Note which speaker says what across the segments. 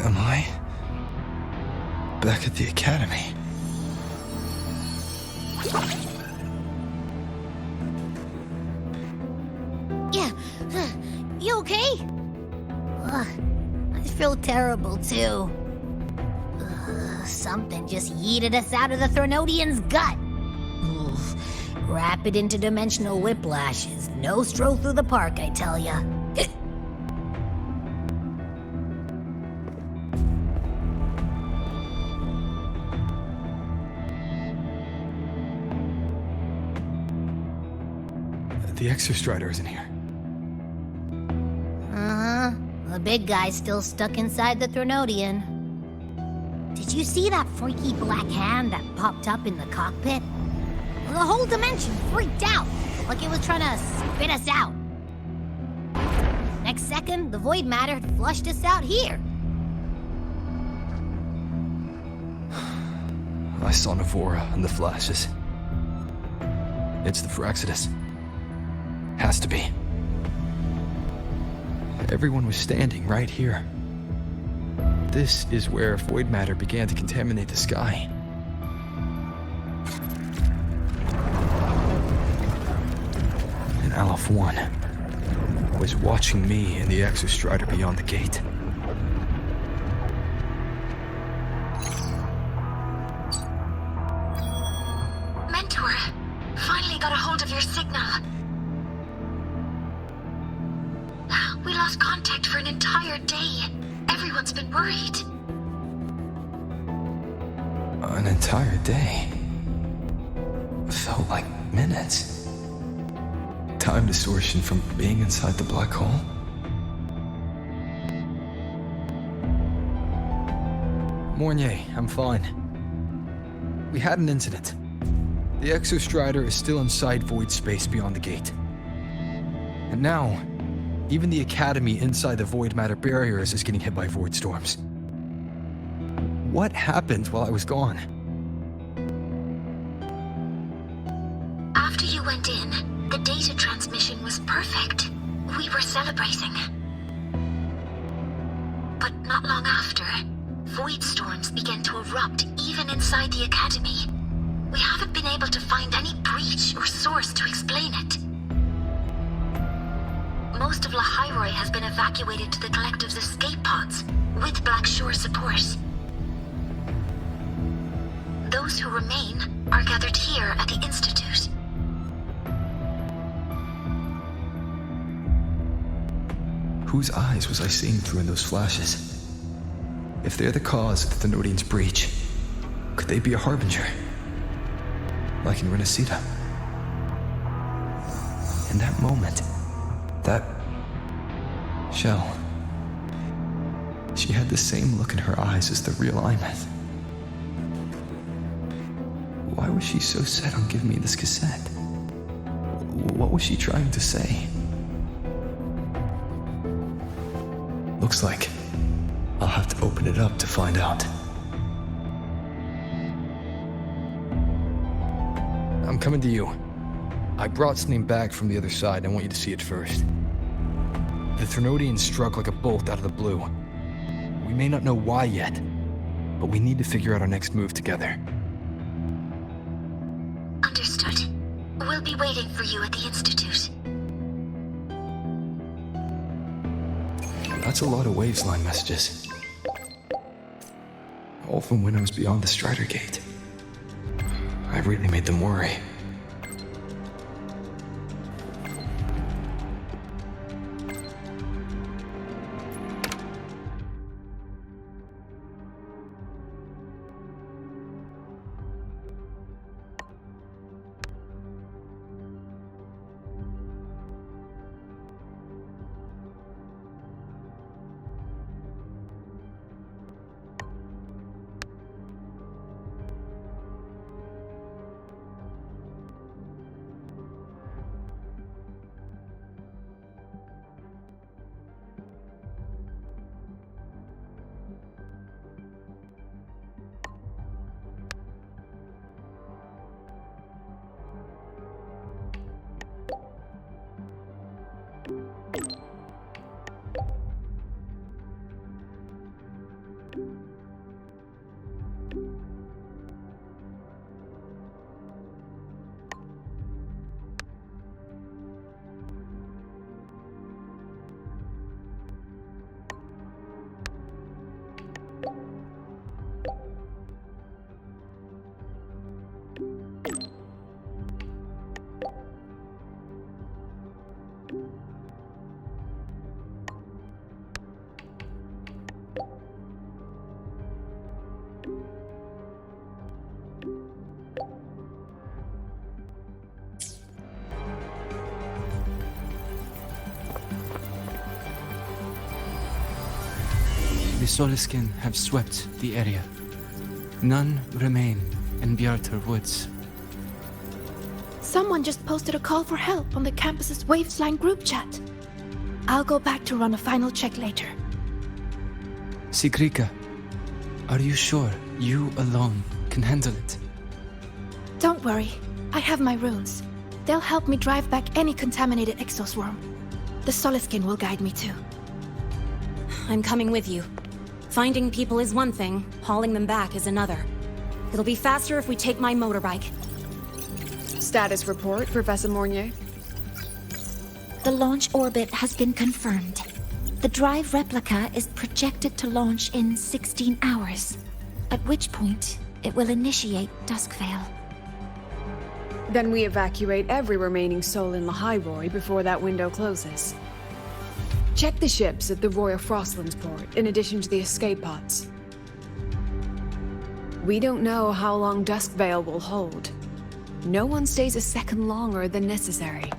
Speaker 1: Am I back at the academy?
Speaker 2: Yeah, you okay? I feel terrible too. Something just yeeted us out of the Thronodian's gut. Rapid interdimensional whiplashes. No stroll through the park, I tell ya.
Speaker 1: The Exostrider isn't here.
Speaker 2: Uh-huh. The big guy's still stuck inside the Thronodian. Did you see that freaky black hand that popped up in the cockpit? The whole dimension freaked out, like it was trying to spit us out. Next second, the void matter had flushed us out here.
Speaker 1: I saw Navora in the flashes. It's the Phraxidus. Has to be. Everyone was standing right here. This is where void matter began to contaminate the sky. And Aleph 1 was watching me and the Exostrider beyond the gate.
Speaker 3: Mentor, finally got a hold of your signal. We lost contact for an entire day. Everyone's been worried.
Speaker 1: An entire day. Felt like minutes. Time distortion from being inside the black hole. Mornier, I'm fine. We had an incident. The Exostrider is still inside void space beyond the gate. And now, even the Academy inside the void matter barriers is getting hit by void storms. What happened while I was gone?
Speaker 3: After you went in, the data transmission was perfect. We were celebrating. But not long after, void storms began to erupt even inside the Academy. We haven't been able to find any breach or source to explain it. Most of Lahai has been evacuated to the collective's escape pods, with Black Shore support. Those who remain are gathered here at the Institute.
Speaker 1: Whose eyes was I seeing through in those flashes? If they're the cause of the Thenodian's breach, could they be a harbinger? Like in Renacita? In that moment, that shell, she had the same look in her eyes as the real Imeth. Why was she so set on giving me this cassette? What was she trying to say? Looks like I'll have to open it up to find out. I'm coming to you. I brought something back from the other side. I want you to see it first. The Threnodian struck like a bolt out of the blue. We may not know why yet, but we need to figure out our next move together.
Speaker 3: Understood. We'll be waiting for you at the Institute.
Speaker 1: That's a lot of Waveline messages. All from when I was beyond the Strider Gate. I really made them worry.
Speaker 4: The Soliskin have swept the area. None remain in Bjartar Woods.
Speaker 5: Someone just posted a call for help on the campus's Wavesline group chat. I'll go back to run a final check later.
Speaker 4: Sigrika, are you sure you alone can handle it?
Speaker 5: Don't worry, I have my runes. They'll help me drive back any contaminated exoswarm. The Soliskin will guide me too.
Speaker 6: I'm coming with you. Finding people is one thing, hauling them back is another. It'll be faster if we take my motorbike.
Speaker 7: Status report, Professor Mornier.
Speaker 2: The launch orbit has been confirmed. The drive replica is projected to launch in 16 hours, at which point it will initiate Duskvale.
Speaker 7: Then we evacuate every remaining soul in Lahai before that window closes. Check the ships at the Royal Frostlands port, in addition to the escape pods. We don't know how long Duskvale will hold. No one stays a second longer than necessary.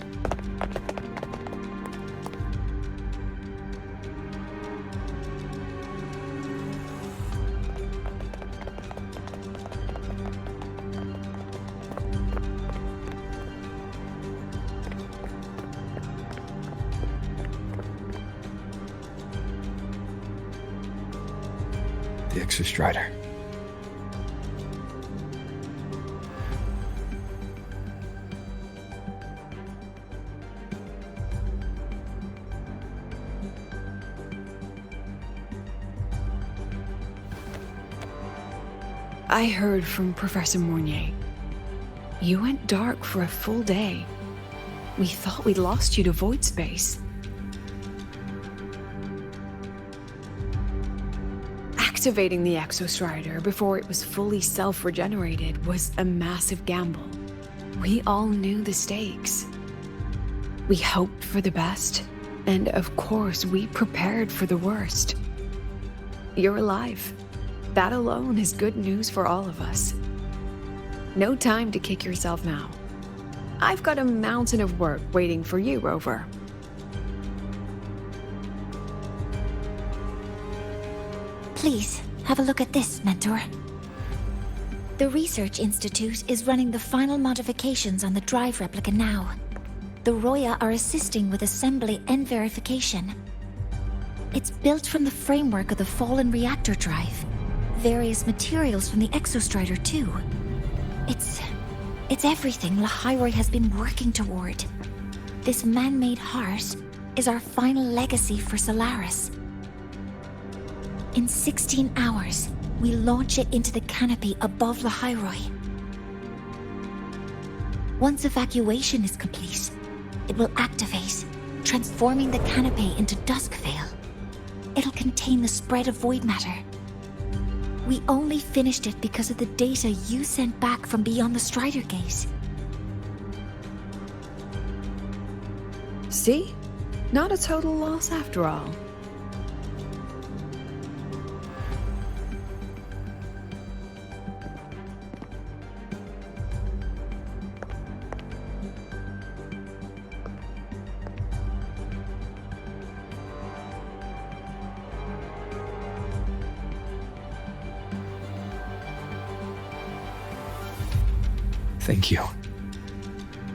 Speaker 1: The Exostrider.
Speaker 7: I heard from Professor Mornier. You went dark for a full day. We thought we'd lost you to void space. Activating the Exostrider before it was fully self-regenerated was a massive gamble. We all knew the stakes. We hoped for the best, and of course we prepared for the worst. You're alive. That alone is good news for all of us. No time to kick yourself now. I've got a mountain of work waiting for you, Rover.
Speaker 2: Please, have a look at this, Mentor. The Research Institute is running the final modifications on the drive replica now. The Roya are assisting with assembly and verification. It's built from the framework of the fallen reactor drive. Various materials from the Exostrider, too. It's everything Lahai has been working toward. This man-made heart is our final legacy for Solaris. In 16 hours, we launch it into the canopy above Lahai. Once evacuation is complete, it will activate, transforming the canopy into Duskvale. It'll contain the spread of void matter. We only finished it because of the data you sent back from beyond the Strider Gate.
Speaker 7: See? Not a total loss after all.
Speaker 1: Thank you.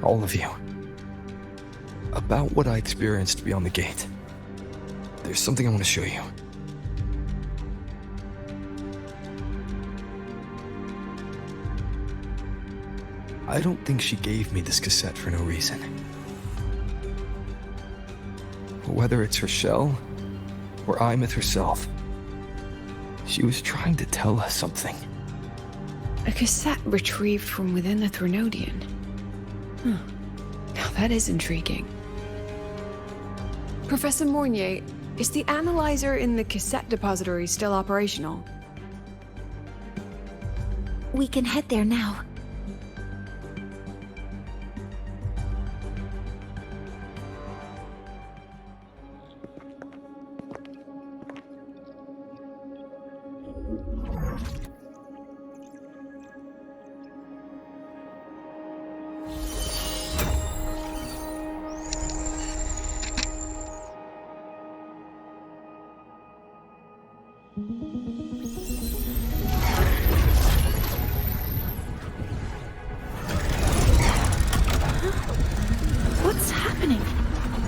Speaker 1: All of you. About what I experienced beyond the gate. There's something I want to show you. I don't think she gave me this cassette for no reason. Whether it's her shell, or Imeth herself, she was trying to tell us something.
Speaker 7: A cassette retrieved from within the Threnodian. Huh. Now that is intriguing. Professor Mornier, is the analyzer in the cassette depository still operational?
Speaker 2: We can head there now.
Speaker 5: What's happening?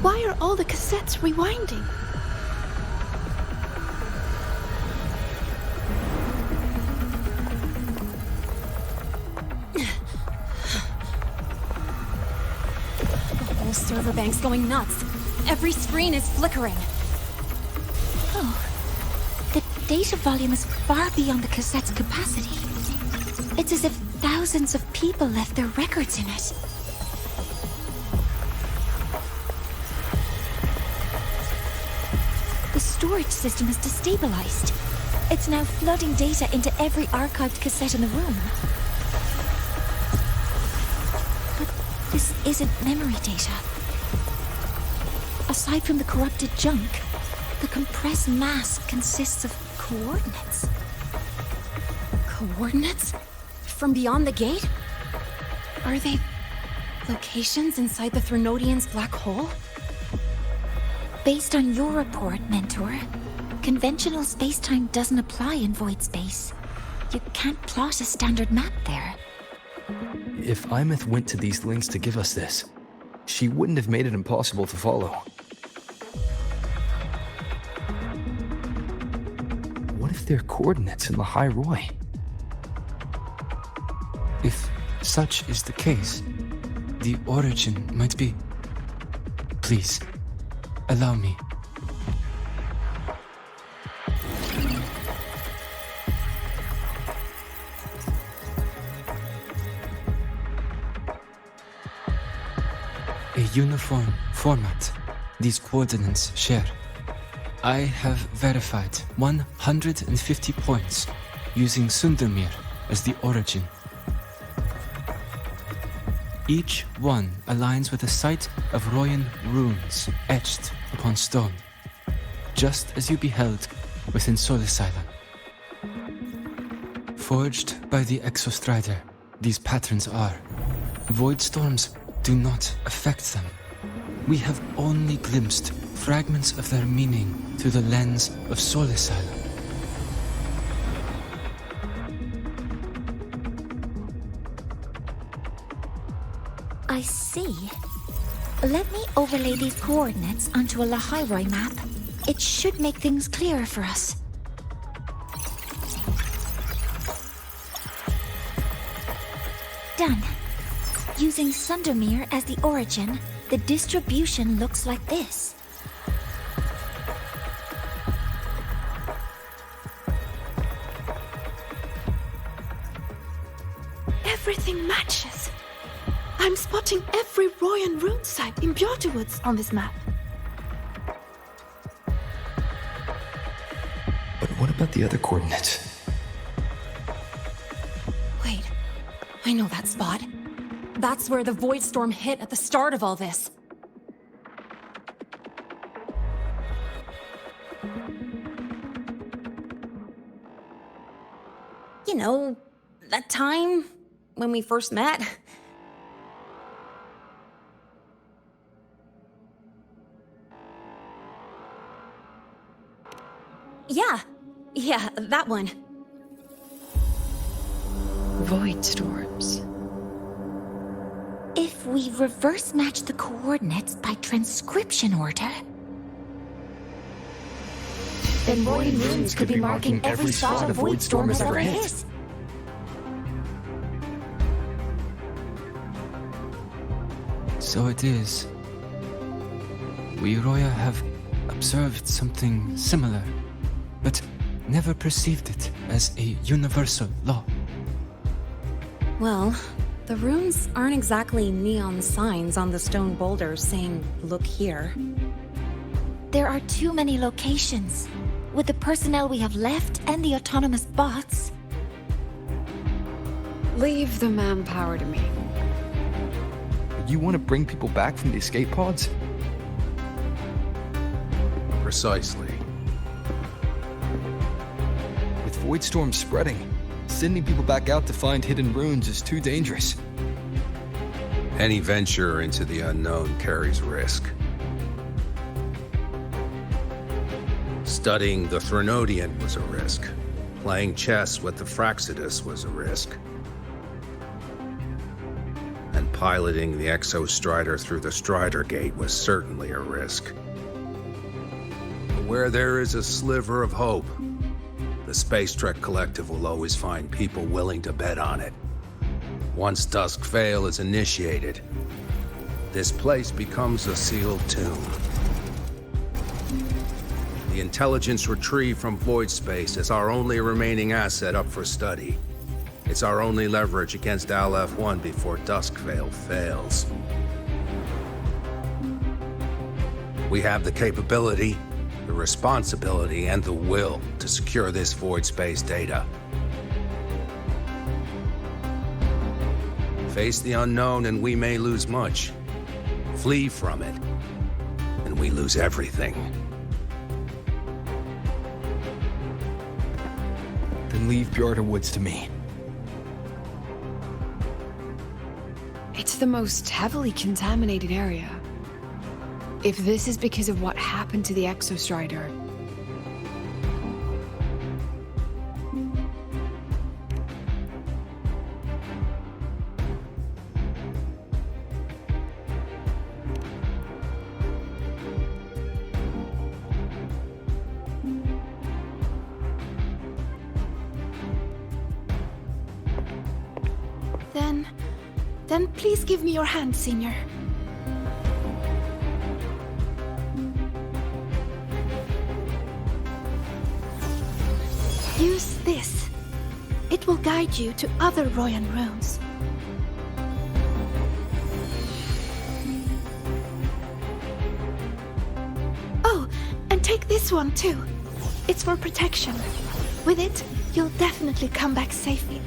Speaker 5: Why are all the cassettes rewinding?
Speaker 6: The whole server bank's going nuts. Every screen is flickering.
Speaker 8: Oh, the data volume is far beyond the cassette's capacity. It's as if thousands of people left their records in it. The storage system is destabilized. It's now flooding data into every archived cassette in the room. But this isn't memory data. Aside from the corrupted junk, the compressed mass consists of coordinates.
Speaker 6: Coordinates? From beyond the gate? Are they locations inside the Threnodian's black hole?
Speaker 8: Based on your report, Mentor, conventional space-time doesn't apply in void space. You can't plot a standard map there.
Speaker 1: If Imeth went to these links to give us this, she wouldn't have made it impossible to follow. What if they're coordinates in Lahai Roy?
Speaker 4: If such is the case, the origin might be... Please, allow me. A uniform format these coordinates share. I have verified 150 points using Sundermere as the origin. Each one aligns with a site of Royan runes etched upon stone, just as you beheld within Solis Island. Forged by the Exostrider, these patterns are. Void storms do not affect them. We have only glimpsed fragments of their meaning through the lens of Solis Island.
Speaker 8: I see. Let me overlay these coordinates onto a Lahai map. It should make things clearer for us. Done. Using Sundermere as the origin, the distribution looks like this.
Speaker 5: Everything matches. I'm spotting every Royan rune site in Bjortwoods on this map.
Speaker 1: But what about the other coordinates?
Speaker 6: Wait, I know that spot. That's where the void storm hit at the start of all this. You know, that time when we first met. Yeah, that one.
Speaker 7: Void storms.
Speaker 8: If we reverse match the coordinates by transcription order, then Royan runes could be marking every spot a void storm has ever hit.
Speaker 4: So it is. We Roya have observed something similar, but never perceived it as a universal law.
Speaker 6: Well, the runes aren't exactly neon signs on the stone boulders saying, "Look here."
Speaker 8: There are too many locations. With the personnel we have left and the autonomous bots,
Speaker 7: Leave the manpower to me.
Speaker 1: You want to bring people back from the escape pods?
Speaker 9: Precisely.
Speaker 1: With void storms spreading, sending people back out to find hidden runes is too dangerous.
Speaker 9: Any venture into the unknown carries risk. Studying the Threnodian was a risk. Playing chess with the Fraxidus was a risk. And piloting the Exostrider through the Strider Gate was certainly a risk. But where there is a sliver of hope, the Space Trek Collective will always find people willing to bet on it. Once Dusk Vale is initiated, this place becomes a sealed tomb. The intelligence retrieved from void space is our only remaining asset up for study. It's our only leverage against Aleph-1 before Dusk Vale fails. We have the capability, the responsibility, and the will to secure this void space data. Face the unknown and we may lose much. Flee from it, and we lose everything.
Speaker 1: Then leave Bjarta Woods to me.
Speaker 7: It's the most heavily contaminated area. If this is because of what happened to the Exostrider,
Speaker 5: Then please give me your hand, Senior. Use this. It will guide you to other Royan runes. Oh, and take this one too. It's for protection. With it, you'll definitely come back safely.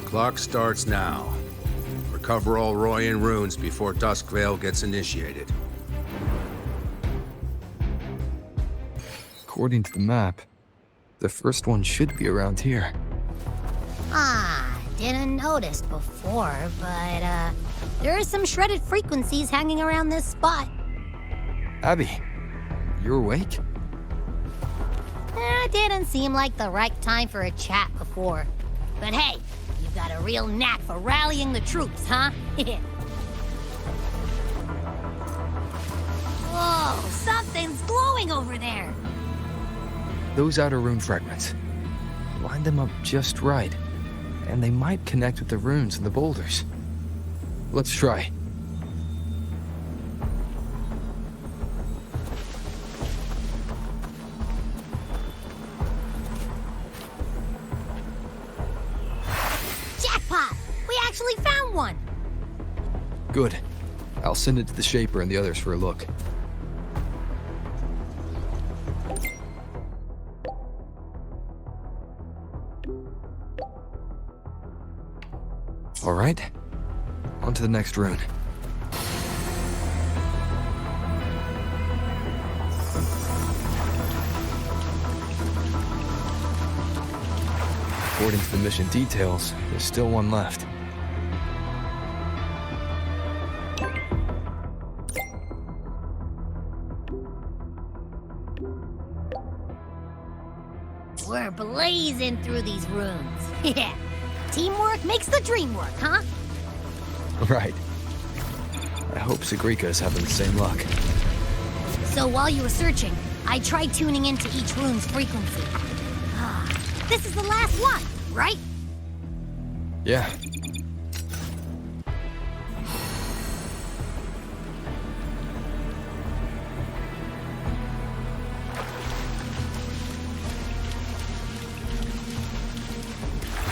Speaker 9: Clock starts now. Recover all Royan runes before Dusk Vale gets initiated.
Speaker 1: According to the map, the first one should be around here.
Speaker 2: Didn't notice before, but, there are some shredded frequencies hanging around this spot.
Speaker 1: Abby, you awake?
Speaker 2: Didn't seem like the right time for a chat before. But hey, you've got a real knack for rallying the troops, huh? Whoa, something's glowing over there.
Speaker 1: Those outer rune fragments. Line them up just right, and they might connect with the runes and the boulders. Let's try.
Speaker 2: Jackpot! We actually found one!
Speaker 1: Good. I'll send it to the Shaper and the others for a look. All right. On to the next rune. According to the mission details, there's still one left.
Speaker 2: We're blazing through these runes. Yeah. Teamwork makes the dream work, huh?
Speaker 1: Right. I hope Sigrika's having the same luck.
Speaker 2: So while you were searching, I tried tuning into each rune's frequency. This is the last one, right?
Speaker 1: Yeah.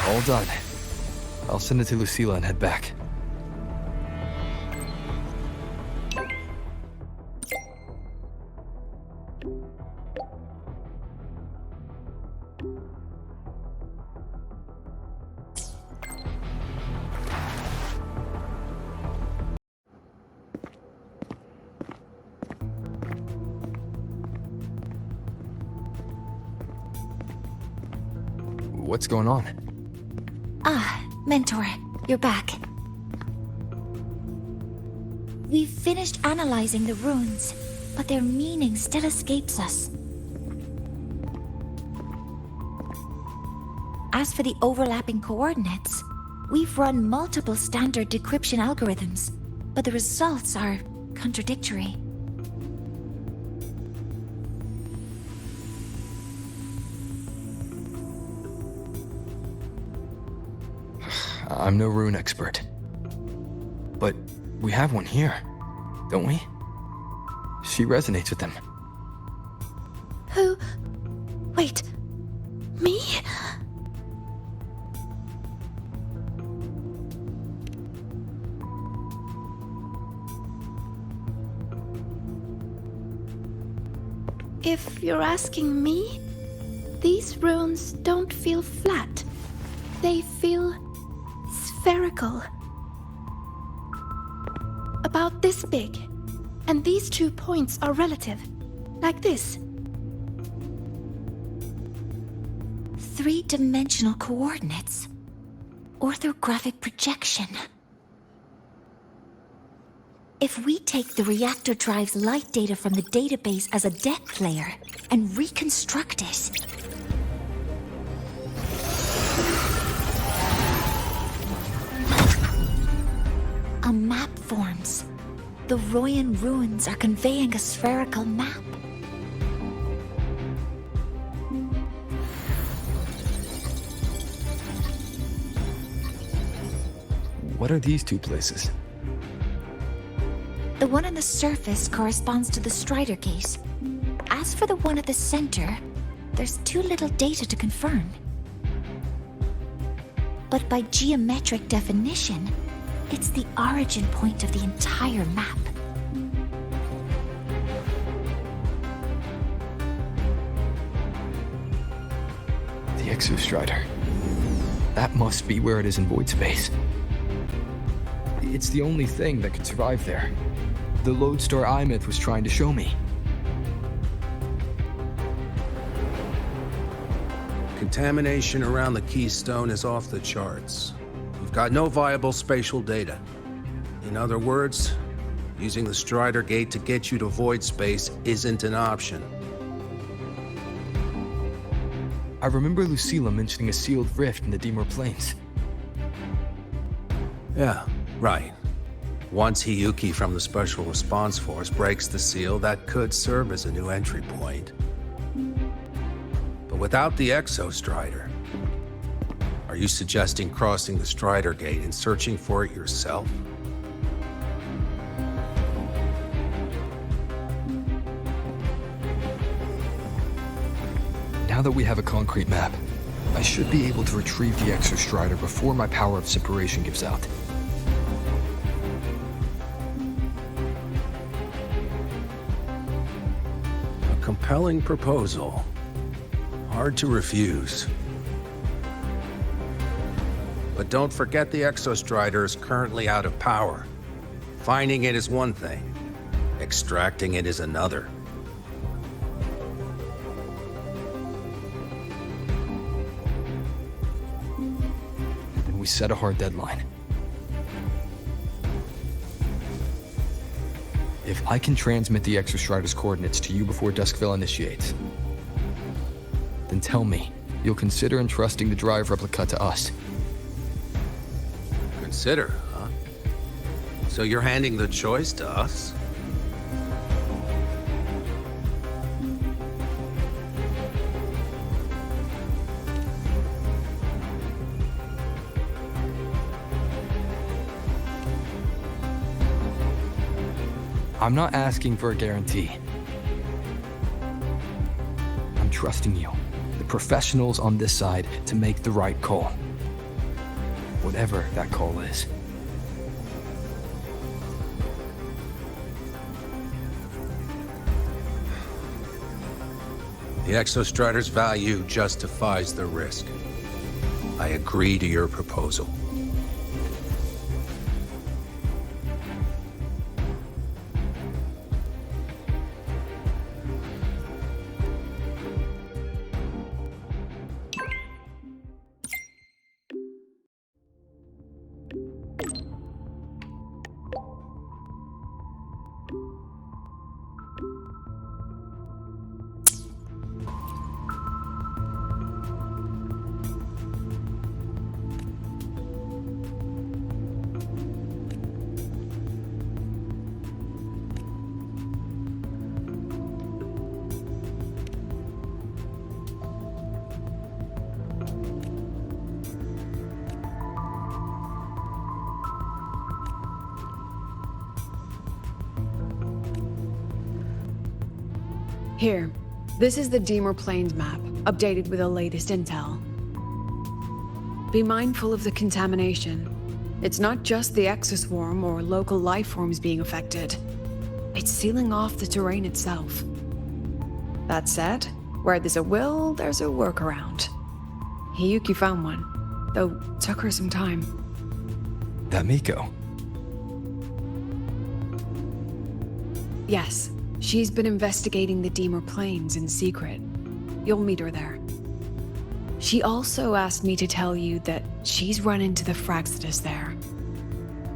Speaker 1: All done. I'll send it to Lucilla and head back. What's going on?
Speaker 8: Mentor, you're back. We've finished analyzing the runes, but their meaning still escapes us. As for the overlapping coordinates, we've run multiple standard decryption algorithms, but the results are contradictory.
Speaker 1: I'm no rune expert. But we have one here, don't we? She resonates with them.
Speaker 5: Who? Wait. Me? If you're asking me, these runes don't feel flat. They feel spherical. About this big. And these 2 points are relative. Like this.
Speaker 8: 3-dimensional coordinates. Orthographic projection. If we take the reactor drive's light data from the database as a deck layer and reconstruct it, a map forms. The Royan ruins are conveying a spherical map.
Speaker 1: What are these 2 places?
Speaker 8: The one on the surface corresponds to the Strider Gate. As for the one at the center, there's too little data to confirm. But by geometric definition, it's the origin point of the entire map.
Speaker 1: The Exostrider. That must be where it is in void space. It's the only thing that could survive there. The Lodestar Eye-Myth was trying to show me.
Speaker 9: Contamination around the keystone is off the charts. We've got no viable spatial data. In other words, using the Strider Gate to get you to void space isn't an option.
Speaker 1: I remember Lucilla mentioning a sealed rift in the Dimor Plains.
Speaker 9: Yeah, right. Once Hiyuki from the Special Response Force breaks the seal, that could serve as a new entry point. But without the Exostrider, are you suggesting crossing the Strider Gate and searching for it yourself?
Speaker 1: Now that we have a concrete map, I should be able to retrieve the Exostrider before my power of separation gives out.
Speaker 9: A compelling proposal. Hard to refuse. But don't forget the Exostrider is currently out of power. Finding it is one thing. Extracting it is another.
Speaker 1: Then we set a hard deadline. If I can transmit the Exostrider's coordinates to you before Duskville initiates, then tell me you'll consider entrusting the drive replica to us.
Speaker 9: Consider, huh? So you're handing the choice to us?
Speaker 1: I'm not asking for a guarantee. I'm trusting you, the professionals on this side, to make the right call. Whatever that call is.
Speaker 9: The Exostrider's value justifies the risk. I agree to your proposal.
Speaker 7: Here, this is the Deemer Plains map, updated with the latest intel. Be mindful of the contamination. It's not just the exoswarm or local life forms being affected. It's sealing off the terrain itself. That said, where there's a will, there's a workaround. Hiyuki found one, though took her some time.
Speaker 1: That Miko.
Speaker 7: Yes, she's been investigating the Deemer Plains in secret. You'll meet her there. She also asked me to tell you that she's run into the Fraxidus there,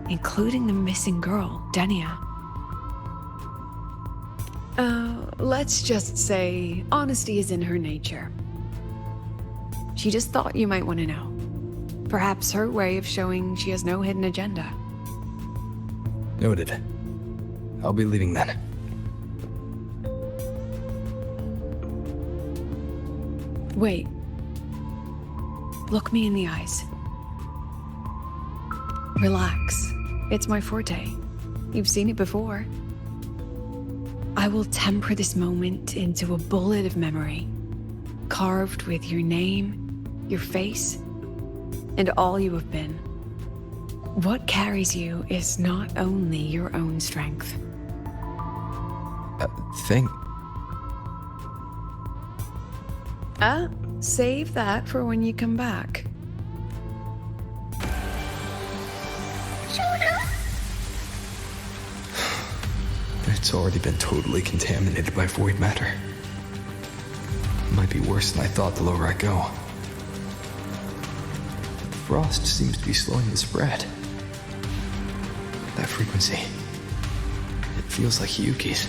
Speaker 7: including the missing girl, Denia. Let's just say honesty is in her nature. She just thought you might want to know. Perhaps her way of showing she has no hidden agenda.
Speaker 1: Noted. I'll be leaving then.
Speaker 7: Wait. Look me in the eyes. Relax. It's my forte. You've seen it before. I will temper this moment into a bullet of memory, carved with your name, your face, and all you have been. What carries you is not only your own strength. Save that for when you come back.
Speaker 1: It's already been totally contaminated by void matter. Might be worse than I thought the lower I go. Frost seems to be slowing the spread. That frequency. It feels like Hiyuki's.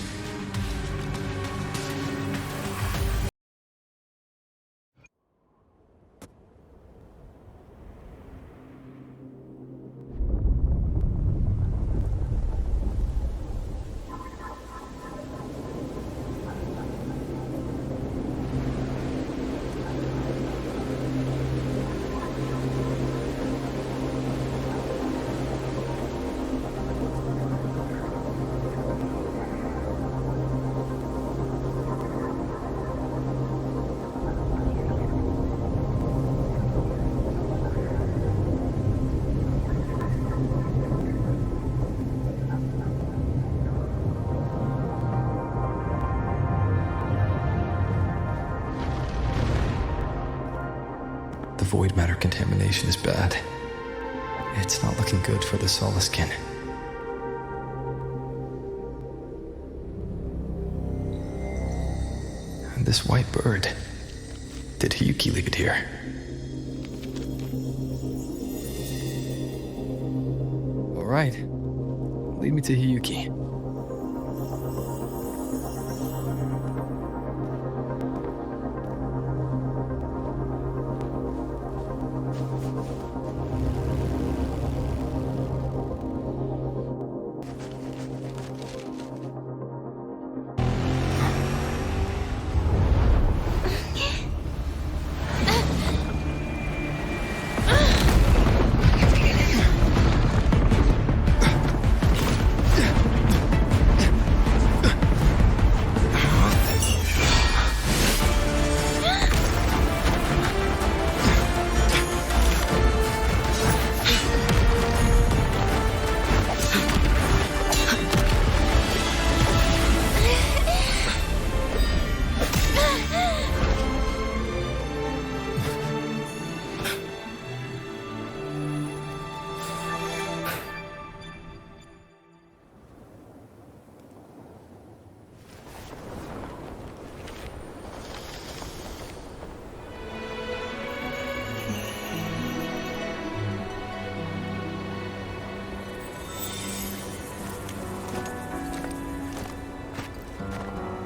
Speaker 1: The void matter contamination is bad. It's not looking good for the Solaskin. And this white bird. Did Hiyuki leave it here? All right. Lead me to Hiyuki.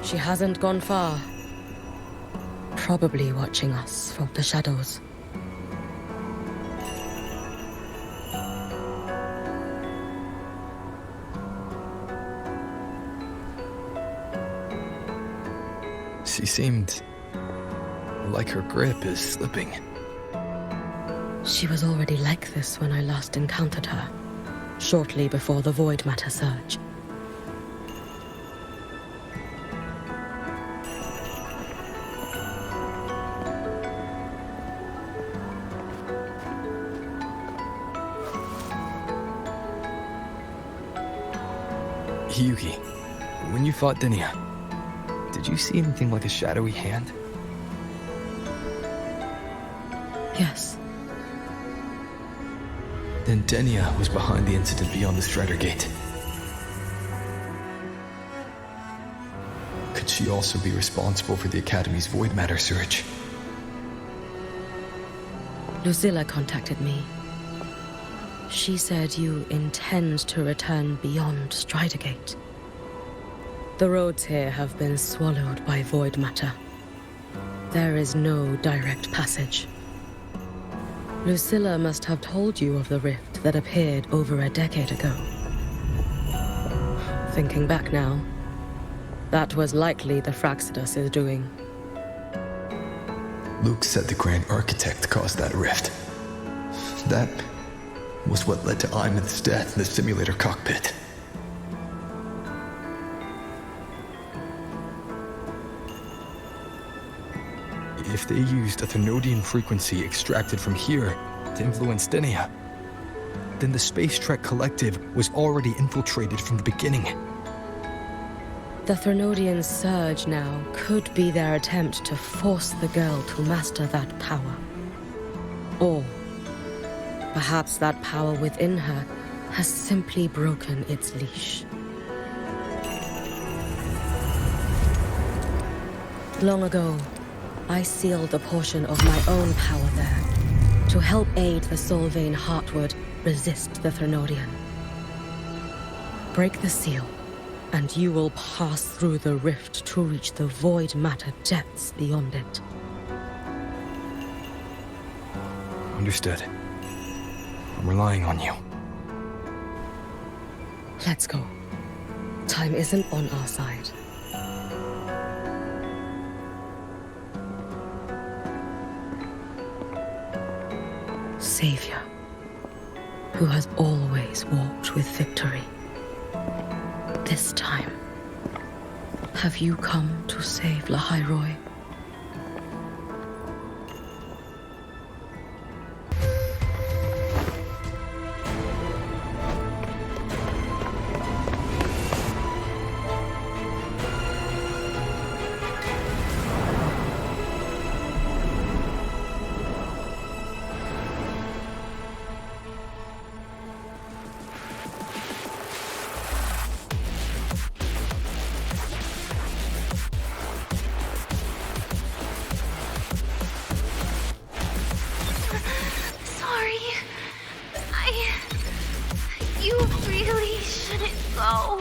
Speaker 6: She hasn't gone far. Probably watching us from the shadows.
Speaker 1: She seemed like her grip is slipping.
Speaker 6: She was already like this when I last encountered her, shortly before the void matter surge.
Speaker 1: Hyugi, when you fought Dinia, did you see anything like a shadowy hand?
Speaker 10: Yes.
Speaker 1: Then Denia was behind the incident beyond the Strider Gate. Could she also be responsible for the Academy's void matter surge?
Speaker 10: Lucilla contacted me. She said you intend to return beyond Strider Gate. The roads here have been swallowed by void matter. There is no direct passage. Lucilla must have told you of the rift that appeared over a decade ago. Thinking back now, that was likely the Fraxidus' doing.
Speaker 1: Luke said the Grand Architect caused that rift. That was what led to Iman's death in the simulator cockpit. If they used a Thenodian frequency extracted from here to influence Denia, then the Space Trek Collective was already infiltrated from the beginning.
Speaker 10: The Thenodian surge now could be their attempt to force the girl to master that power. Or perhaps that power within her has simply broken its leash. Long ago, I sealed a portion of my own power there to help aid the Solvane Heartwood resist the Thenodian. Break the seal, and you will pass through the rift to reach the void matter depths beyond it.
Speaker 1: Understood. I'm relying on you.
Speaker 10: Let's go. Time isn't on our side. Savior, who has always walked with victory. This time, have you come to save Lahai Roy?
Speaker 3: You really shouldn't go.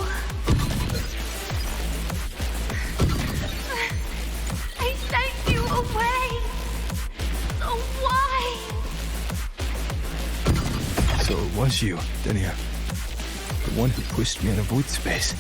Speaker 3: I sent you away. So why?
Speaker 1: So it was you, Denia. The one who pushed me in a void space.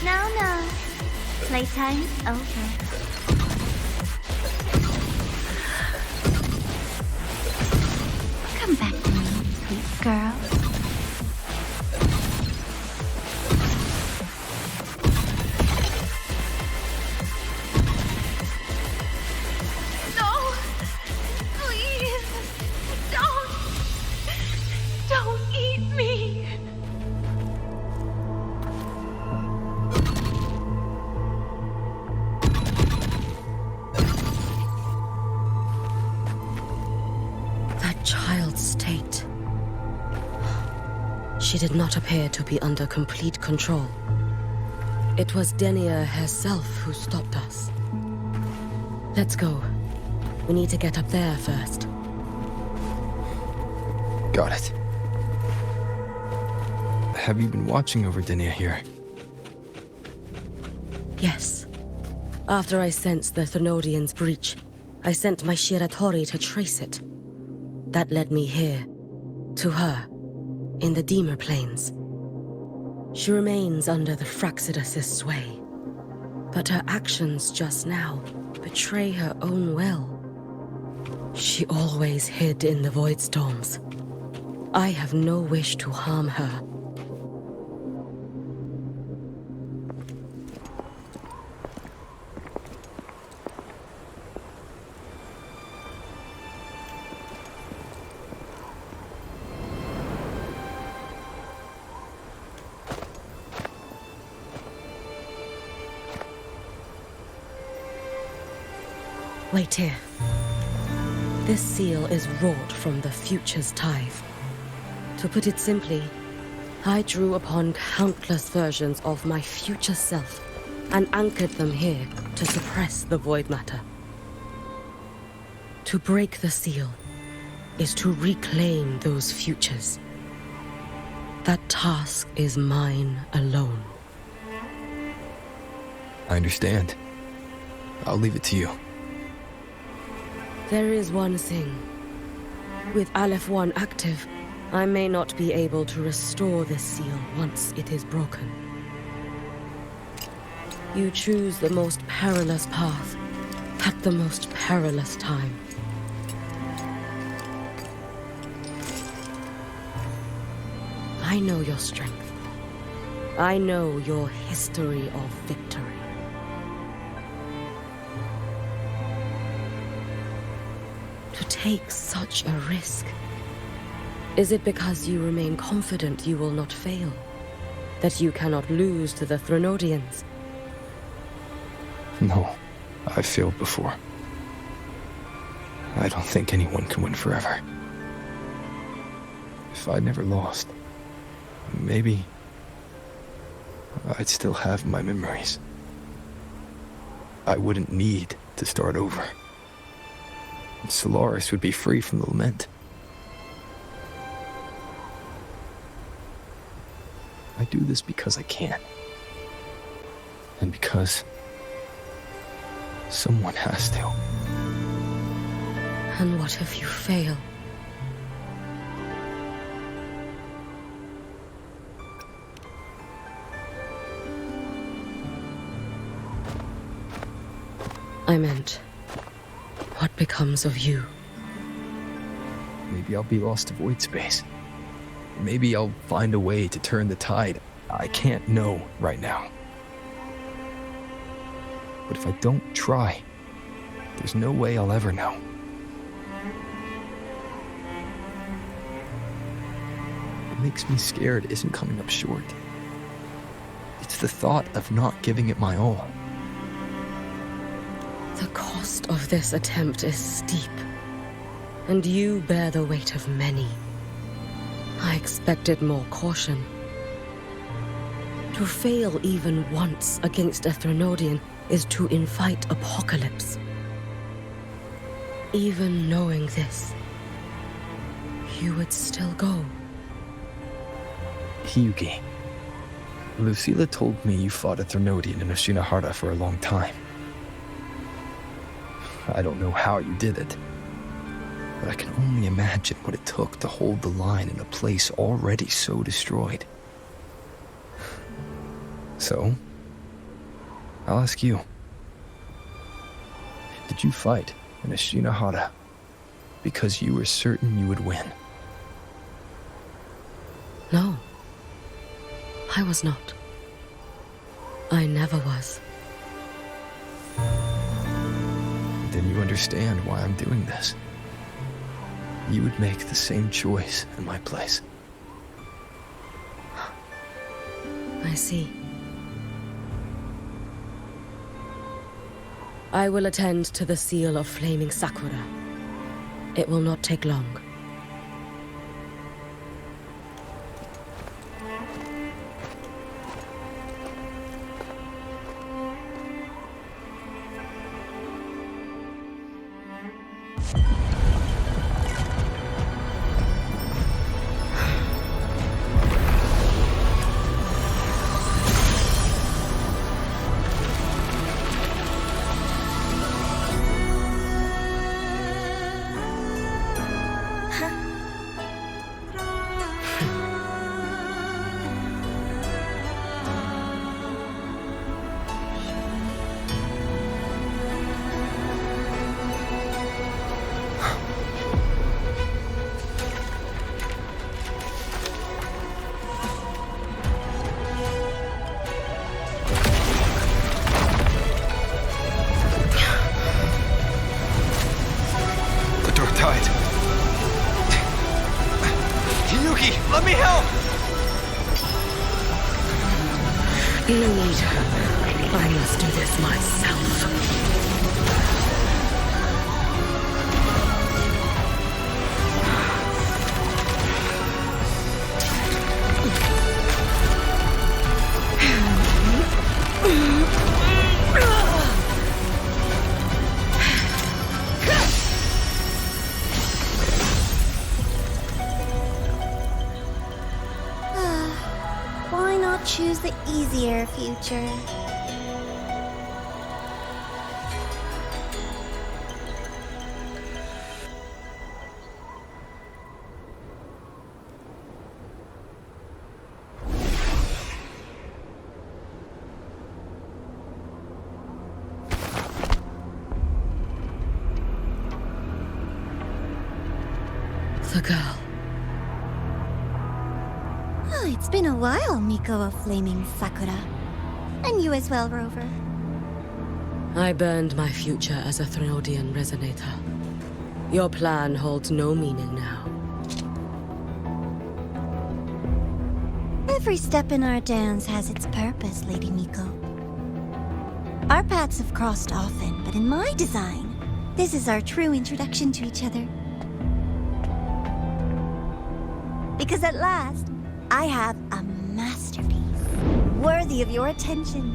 Speaker 3: No. Playtime's over. Come back to me, sweet girl. No! Please! Don't eat me!
Speaker 10: Child's state. She did not appear to be under complete control. It was Denia herself who stopped us. Let's go. We need to get up there first.
Speaker 1: Got it. Have you been watching over Denia here?
Speaker 10: Yes. After I sensed the Thenodian's breach, I sent my Shiratori to trace it. That led me here, to her. in the Deemer Plains. She remains under the Fraxidus' sway, but her actions just now betray her own will. She always hid in the Void Storms. I have no wish to harm her. Wait here. This seal is wrought from the future's tithe. To put it simply, I drew upon countless versions of my future self and anchored them here to suppress the void matter. To break the seal is to reclaim those futures. That task is mine alone.
Speaker 1: I understand. I'll leave it to you.
Speaker 10: There is one thing. With Aleph 1 active, I may not be able to restore this seal once it is broken. You choose the most perilous path at the most perilous time. I know your strength. I know your history of victory. To take such a risk? Is it because you remain confident you will not fail? That you cannot lose to the Threnodians?
Speaker 1: No, I've failed before. I don't think anyone can win forever. If I'd never lost, maybe I'd still have my memories. I wouldn't need to start over. Solaris would be free from the lament. I do this because I can. And because someone has to.
Speaker 10: And what if you fail? I meant, what becomes of you?
Speaker 1: Maybe I'll be lost to void space. Maybe I'll find a way to turn the tide. I can't know right now. But if I don't try, there's no way I'll ever know. What makes me scared isn't coming up short. It's the thought of not giving it my all.
Speaker 10: The cost of this attempt is steep, and you bear the weight of many. I expected more caution. To fail even once against a Threnodian is to invite apocalypse. Even knowing this, you would still go.
Speaker 1: Hyugi, Lucilla told me you fought a Threnodian in Oshinahara for a long time. I don't know how you did it, but I can only imagine what it took to hold the line in a place already so destroyed. So, I'll ask you. Did you fight in Oshinahara because you were certain you would win?
Speaker 10: No, I was not. I never was.
Speaker 1: Then you understand why I'm doing this. You would make the same choice in my place.
Speaker 10: I see. I will attend to the seal of Flaming Sakura. It will not take long.
Speaker 1: Yuki, let me help!
Speaker 10: You need her. I must do this myself.
Speaker 2: Why not choose the easier future?
Speaker 10: The girl.
Speaker 2: Oh, it's been a while, Miko of Flaming Sakura. And you as well, Rover.
Speaker 10: I burned my future as a Threnodian resonator. Your plan holds no meaning now.
Speaker 2: Every step in our dance has its purpose, Lady Miko. Our paths have crossed often, but in my design, this is our true introduction to each other. Because at last, I have a masterpiece, worthy of your attention.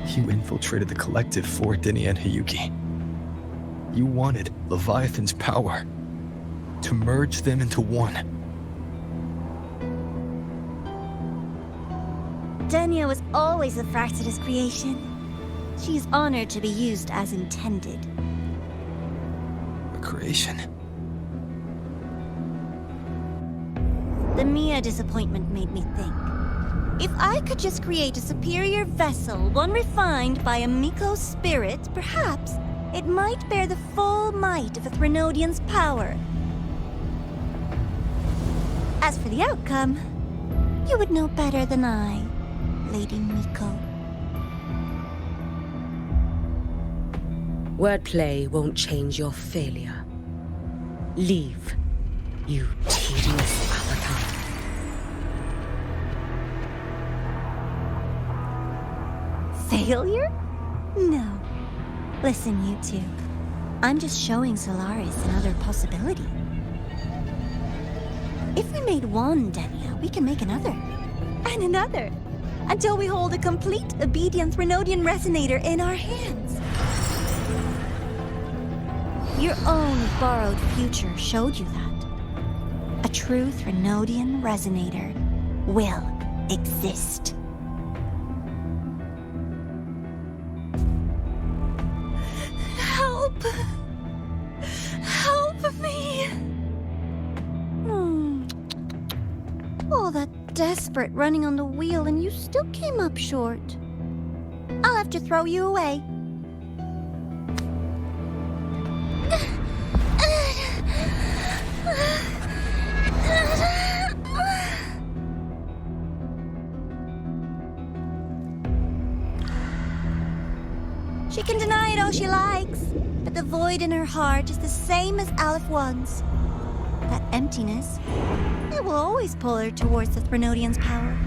Speaker 1: You infiltrated the collective for Dinia and Hiyuki. You wanted Leviathan's power to merge them into one.
Speaker 2: Dinia was always a Fractidus creation. She is honored to be used as intended.
Speaker 1: A creation.
Speaker 2: The Mia disappointment made me think. If I could just create a superior vessel, one refined by a Miko spirit, perhaps it might bear the full might of a Threnodian's power. As for the outcome, you would know better than I, Lady Miko.
Speaker 10: Wordplay won't change your failure. Leave, you tedious avatar.
Speaker 2: Failure? No. Listen, you two. I'm just showing Solaris another possibility. If we made one Denia, we can make another. And another. Until we hold a complete obedient Threnodian resonator in our hands. Your own borrowed future showed you that. A true Threnodian resonator will exist. Help! Help me! All that desperate running on the wheel and you still came up short. I'll have to throw you away. She can deny it all she likes, but the void in her heart is the same as Aleph One's. That emptiness, it will always pull her towards the Threnodian's power.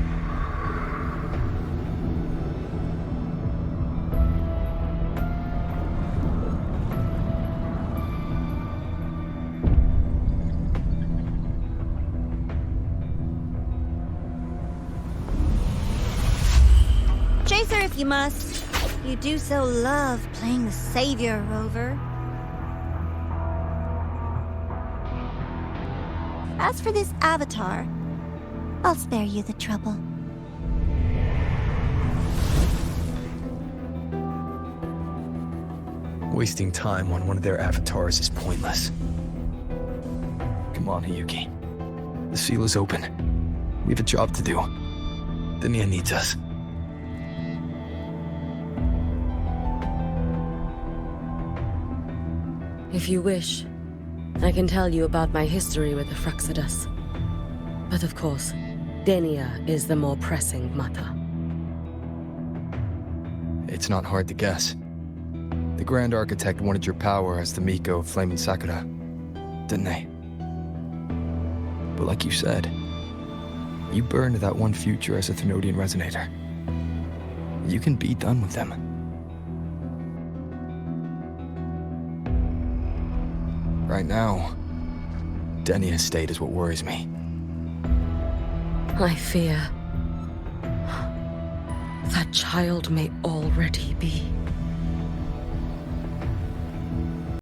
Speaker 2: Chase her if you must. You do so love playing the savior, Rover. As for this avatar, I'll spare you the trouble.
Speaker 1: Wasting time on one of their avatars is pointless. Come on, Hiyuki. The seal is open. We have a job to do. Dinia needs us.
Speaker 10: If you wish, I can tell you about my history with the Fractidus. But of course, Denia is the more pressing matter.
Speaker 1: It's not hard to guess. The Grand Architect wanted your power as the Miko of Flaming Sakura, didn't they? But like you said, you burned that one future as a Thenodian resonator. You can be done with them. Right now, Denia's state is what worries me.
Speaker 10: I fear that child may already be